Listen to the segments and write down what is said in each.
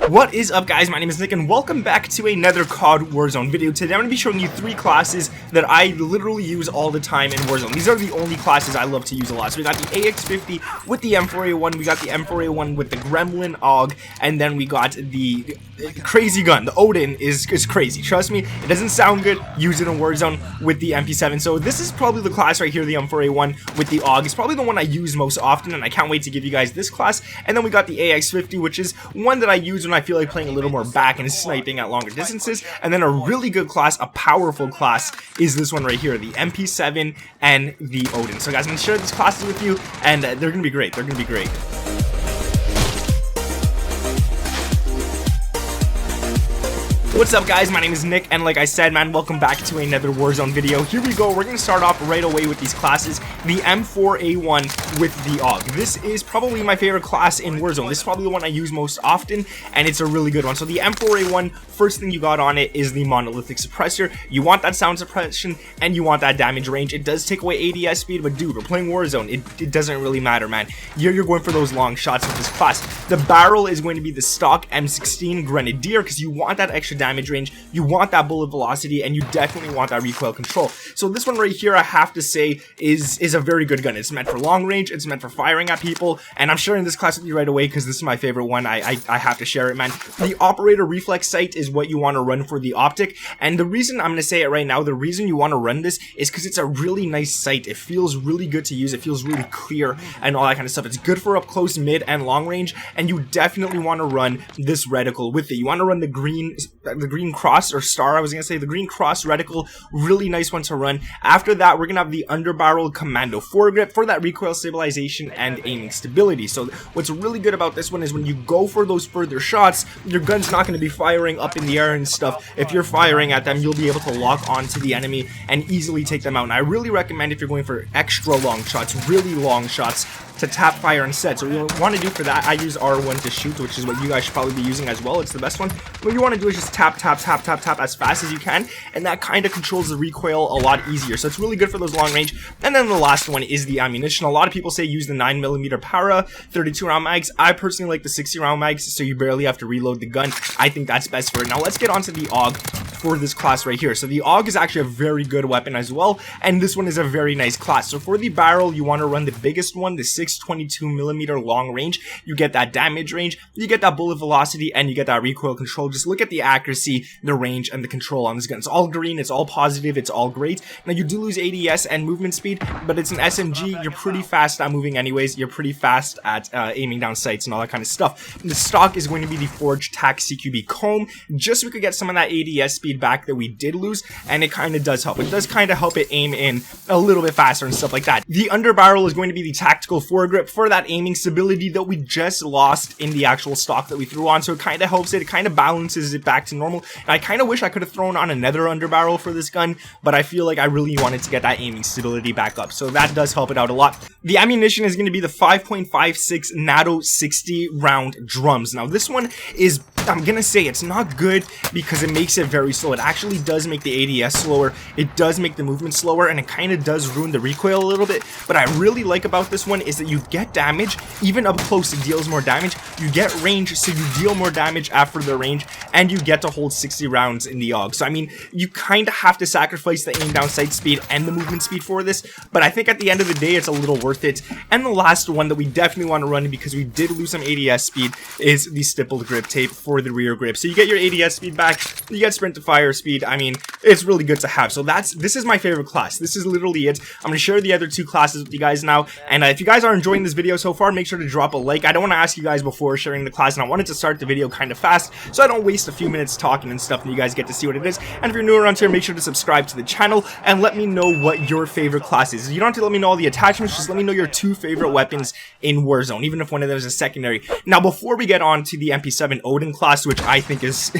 What is up, guys? My name is Nick and welcome back to another COD Warzone video. Today I'm going to be showing you 3 classes that I literally use all the time in Warzone. These are the only classes I love to use a lot. So we got the AX50 with the M4A1, we got the M4A1 with the Gremlin AUG, and then we got the crazy gun. The Odin is crazy. Trust me, it doesn't sound good. Use it in Warzone with the MP7. So this is probably the class right here, the M4A1 with the AUG. It's probably the one I use most often, and I can't wait to give you guys this class. And then we got the AX50, which is one that I use when I feel like playing a little more back and sniping at longer distances. And then a really good class, a powerful class, is this one right here, the MP7 and the Odin. So guys, I'm going to share these classes with you, and they're going to be great. They're going to be great. What's up, guys? My name is Nick, and like I said, man, welcome back to another Warzone video. Here we go. We're going to start off right away with these classes. The M4A1 with the AUG. This is probably my favorite class in Warzone. This is probably the one I use most often, and it's a really good one. So the M4A1, first thing you got on it is the monolithic suppressor. You want that sound suppression, and you want that damage range. It does take away ADS speed, but dude, we're playing Warzone. It doesn't really matter, man. You're going for those long shots with this class. The barrel is going to be the stock M16 Grenadier, because you want that extra damage range, you want that bullet velocity, and you definitely want that recoil control. So this one right here, I have to say, is a very good gun. It's meant for long range, it's meant for firing at people, and I'm sharing this class with you right away because this is my favorite one. I have to share it, man. The operator reflex sight is what you want to run for the OPTIC, and the reason I'm going to say it right now, the reason you want to run this is because it's a really nice sight. It feels really good to use, it feels really clear, and all that kind of stuff. It's good for up close, mid, and long range, and you definitely want to run this reticle with it. You want to run the green cross, or star, I was going to say, the green cross reticle, really nice one to run. After that, we're going to have the underbarrel commando foregrip for that recoil stabilization and aiming stability. So what's really good about this one is when you go for those further shots, your gun's not going to be firing up in the air and stuff. If you're firing at them, you'll be able to lock onto the enemy and easily take them out. And I really recommend, if you're going for extra long shots, really long shots, to tap fire instead. So what you want to do for that, I use R1 to shoot, which is what you guys should probably be using as well. It's the best one. What you want to do is just tap as fast as you can, and that kind of controls the recoil a lot easier. So it's really good for those long range. And then the last one is the ammunition. A lot of people say use the 9mm para 32 round mags. I personally like the 60 round mags, so you barely have to reload the gun. I think that's best for it. Now let's get on to the AUG for this class right here. So the AUG is actually a very good weapon as well, and this one is a very nice class. So for the barrel, you want to run the biggest one, the 622mm long range. You get that damage range, you get that bullet velocity, and you get that recoil control. Just look at the accuracy, the range, and the control on this gun. It's all green, it's all positive, it's all great. Now you do lose ADS and movement speed, but it's an SMG. You're pretty fast at moving anyways. You're pretty fast at aiming down sights and all that kind of stuff. The stock is going to be the Forged Tac CQB comb, just so we could get some of that ADS speed back that we did lose, and it kind of does help. It does kind of help it aim in a little bit faster and stuff like that. The underbarrel is going to be the tactical foregrip for that aiming stability that we just lost in the actual stock that we threw on. So it kind of helps it, it kind of balances it back to normal. And I kind of wish I could have thrown on another underbarrel for this gun, but I feel like I really wanted to get that aiming stability back up. So that does help it out a lot. The ammunition is going to be the 5.56 NATO 60 round drums. Now this one is, I'm gonna say, it's not good because it makes it very slow. It actually does make the ADS slower, it does make the movement slower, and it kind of does ruin the recoil a little bit. But I really like about this one is that you get damage, even up close it deals more damage, you get range, so you deal more damage after the range, and you get to hold 60 rounds in the AUG. So I mean, you kind of have to sacrifice the aim down sight speed and the movement speed for this, but I think at the end of the day it's a little worth it. And the last one that we definitely want to run, because we did lose some ADS speed, is the stippled grip tape for the rear grip. So you get your ADS speed back, you get sprint to fire speed. I mean, it's really good to have. So this is my favorite class. This is literally it. I'm going to share the other 2 classes with you guys now, and if you guys are enjoying this video so far, make sure to drop a like. I don't want to ask you guys before sharing the class, and I wanted to start the video kind of fast so I don't waste a few minutes talking and stuff, and you guys get to see what it is. And if you're new around here, make sure to subscribe to the channel and let me know what your favorite class is. You don't have to let me know all the attachments, just let me know your 2 favorite weapons in Warzone, even if one of them is a secondary. Now before we get on to the MP7 Odin class, which I think is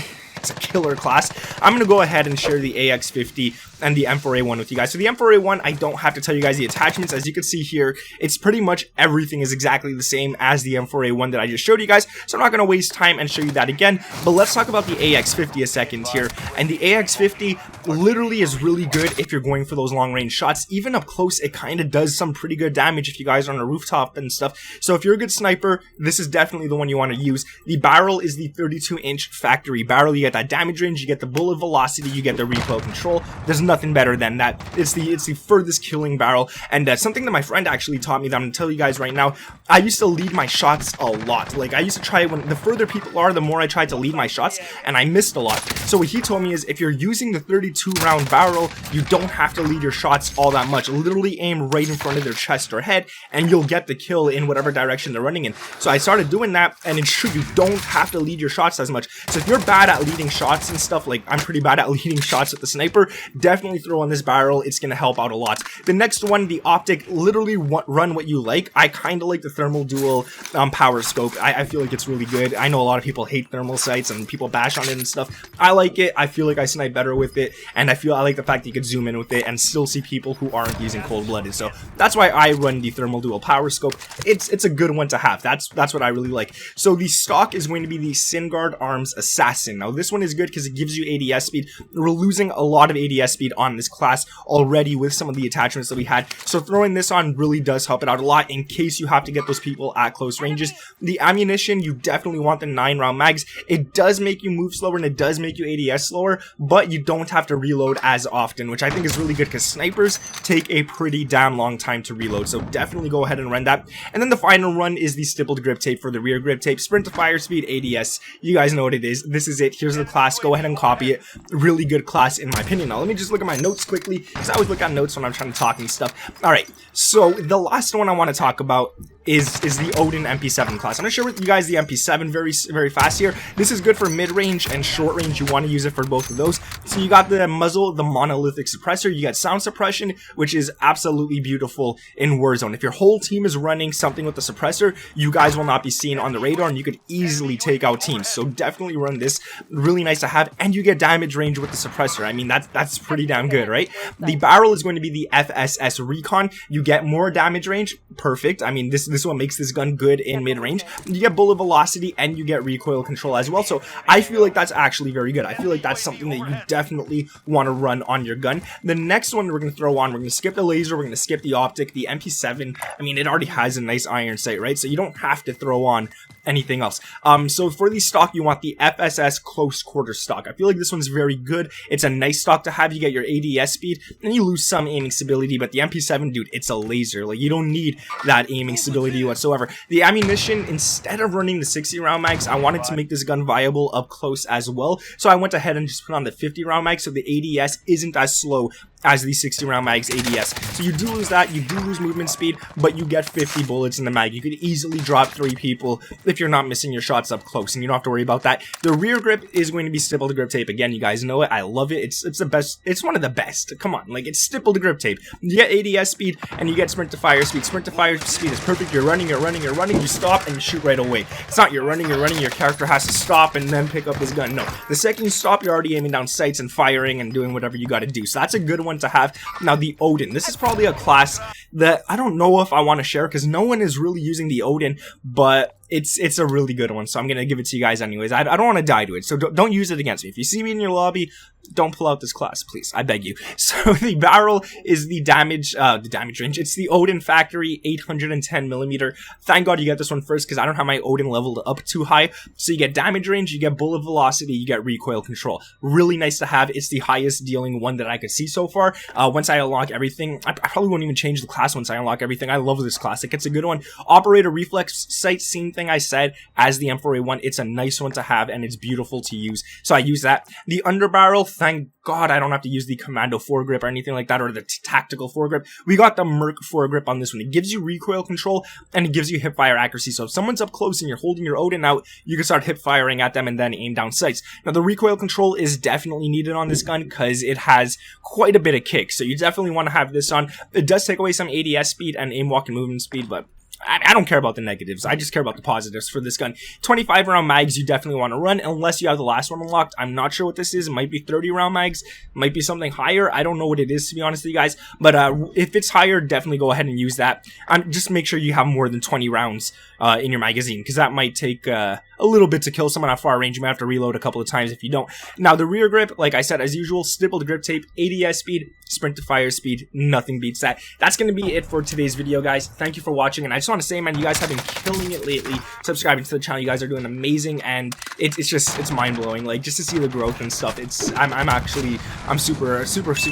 It's a killer class. I'm going to go ahead and share the AX50 and the M4A1 with you guys. So the M4A1, I don't have to tell you guys the attachments. As you can see here, it's pretty much everything is exactly the same as the M4A1 that I just showed you guys. So I'm not going to waste time and show you that again. But let's talk about the AX50 a second here. And the AX50 literally is really good if you're going for those long range shots. Even up close, it kind of does some pretty good damage if you guys are on a rooftop and stuff. So if you're a good sniper, this is definitely the one you want to use. The barrel is the 32-inch factory barrel. You get that damage range, you get the bullet velocity, you get the recoil control. There's nothing better than that. It's the furthest killing barrel, and something that my friend actually taught me that I'm gonna tell you guys right now. I used to lead my shots a lot. Like, I used to try, when the further people are, the more I tried to lead my shots, and I missed a lot. So what he told me is, if you're using the 32 round barrel, you don't have to lead your shots all that much. Literally aim right in front of their chest or head, and you'll get the kill in whatever direction they're running in. So I started doing that, and it's true, you don't have to lead your shots as much. So if you're bad at leading shots and stuff, like I'm pretty bad at leading shots with the sniper, definitely throw on this barrel. It's gonna help out a lot. The next one, the OPTIC, literally run what you like. I kind of like the thermal dual power scope. I feel like it's really good. I know a lot of people hate thermal sights and people bash on it and stuff. I like it. I feel like I snipe better with it, and I like the fact that you could zoom in with it and still see people who aren't using cold-blooded. So that's why I run the thermal dual power scope. It's a good one to have. That's what I really like. So the stock is going to be the SynGuard Arms Assassin. Now this one is good because it gives you ADS speed. We're losing a lot of ADS speed on this class already with some of the attachments that we had. So throwing this on really does help it out a lot in case you have to get those people at close ranges. The ammunition, you definitely want the 9-round mags. It does make you move slower and it does make you ADS slower, but you don't have to reload as often, which I think is really good because snipers take a pretty damn long time to reload. So definitely go ahead and run that. And then the final run is the stippled grip tape for the rear grip tape. Sprint to fire speed, ADS. You guys know what it is. This is it. Here's the class. Go ahead and copy it. Really good class in my opinion. Now let me just look at my notes quickly because I always look at notes when I'm trying to talk and stuff. Alright, so the last one I want to talk about is the Odin MP7 class. I'm going to share with you guys the MP7 very fast here. This is good for mid-range and short range. You want to use it for both of those. So you got the muzzle, the monolithic suppressor. You got sound suppression, which is absolutely beautiful in Warzone. If your whole team is running something with the suppressor, you guys will not be seen on the radar and you could easily take out teams. So definitely run this. Really nice to have, and you get damage range with the suppressor. I mean, that's pretty damn good, right? The barrel is going to be the FSS Recon. You get more damage range. Perfect. I mean, this is what makes this gun good in mid-range. You get bullet velocity and you get recoil control as well. So I feel like that's actually very good. I feel like that's something that you definitely want to run on your gun. The next one we're going to throw on, we're going to skip the laser, we're going to skip the optic, the MP7. I mean, it already has a nice iron sight, right? So you don't have to throw on anything else. So for the stock, you want the FSS close quarter stock. I feel like this one's very good. It's a nice stock to have. You get your ADS speed and you lose some aiming stability, but the MP7, dude, it's a laser. Like, you don't need that aiming stability whatsoever. The ammunition, instead of running the 60-round mags, I wanted to make this gun viable up close as well. So I went ahead and just put on the 50-round mag, so the ADS isn't as slow as the 60-round mag's ADS. So you do lose that, you do lose movement speed, but you get 50 bullets in the mag. You could easily drop 3 people if you're not missing your shots up close, and you don't have to worry about that. The rear grip is going to be stippled grip tape. Again, you guys know it. I love it. It's the best. It's one of the best. Come on, like, it's stippled grip tape. You get ADS speed, and you get sprint to fire speed. Sprint to fire speed is perfect. You're running, you stop, and you shoot right away. It's not you're running, your character has to stop and then pick up his gun. No, the second you stop, you're already aiming down sights and firing and doing whatever you got to do. So that's a good one to have. Now the Odin, this is probably a class that I don't know if I want to share because no one is really using the Odin, but it's a really good one, so I'm gonna give it to you guys anyways. I don't want to die to it, so don't use it against me. If you see me in your lobby, don't pull out this class, please. I beg you. So the barrel is the damage range. It's the Odin Factory 810mm. Thank God you get this one first because I don't have my Odin leveled up too high. So you get damage range, you get bullet velocity, you get recoil control. Really nice to have. It's the highest dealing one that I could see so far. Once I unlock everything, I probably won't even change the class once I unlock everything. I love this class. It's a good one. Operator reflex sight, same thing I said as the M4A1. It's a nice one to have and it's beautiful to use. So I use that. The underbarrel, thank God I don't have to use the commando foregrip or anything like that, or the tactical foregrip. We got the Merc foregrip on this one. It gives you recoil control and it gives you hip fire accuracy. So if someone's up close and you're holding your Odin out, you can start hip firing at them and then aim down sights. Now the recoil control is definitely needed on this gun because it has quite a bit of kick. So you definitely want to have this on. It does take away some ADS speed and aim walk and movement speed, but I don't care about the negatives. I just care about the positives for this gun. 25 round mags you definitely want to run unless you have the last one unlocked. I'm not sure what this is. It might be 30 round mags. It might be something higher. I don't know what it is, to be honest with you guys. But if it's higher, definitely go ahead and use that. Just make sure you have more than 20 rounds in your magazine, because that might take a little bit to kill someone at far range. You might have to reload a couple of times if you don't. Now, the rear grip, like I said, as usual, stippled grip tape, ADS speed, sprint to fire speed. Nothing beats that. That's going to be it for today's video, guys. Thank you for watching, and I just want to say, man, you guys have been killing it lately. Subscribing to the channel, you guys are doing amazing, and it's mind-blowing. Like, just to see the growth and stuff, I'm super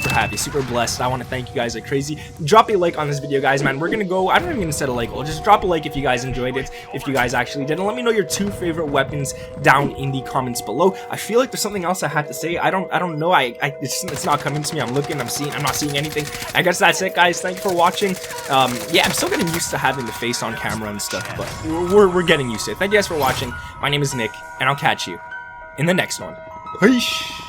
happy, super blessed. I want to thank you guys like crazy. Drop a like on this video, guys, man. We're gonna go, I'm not even gonna set a like goal, just drop a like if you guys enjoyed it, if you guys actually did, and let me know your 2 favorite weapons down in the comments below. I feel like there's something else I had to say. I don't know. It's not coming to me. I'm looking, I'm not seeing anything. I guess that's it, guys. Thank you for watching. Yeah, I'm still getting used to having the face on camera and stuff, but we're getting used to it. Thank you guys for watching. My name is Nick, and I'll catch you in the next one. Peace.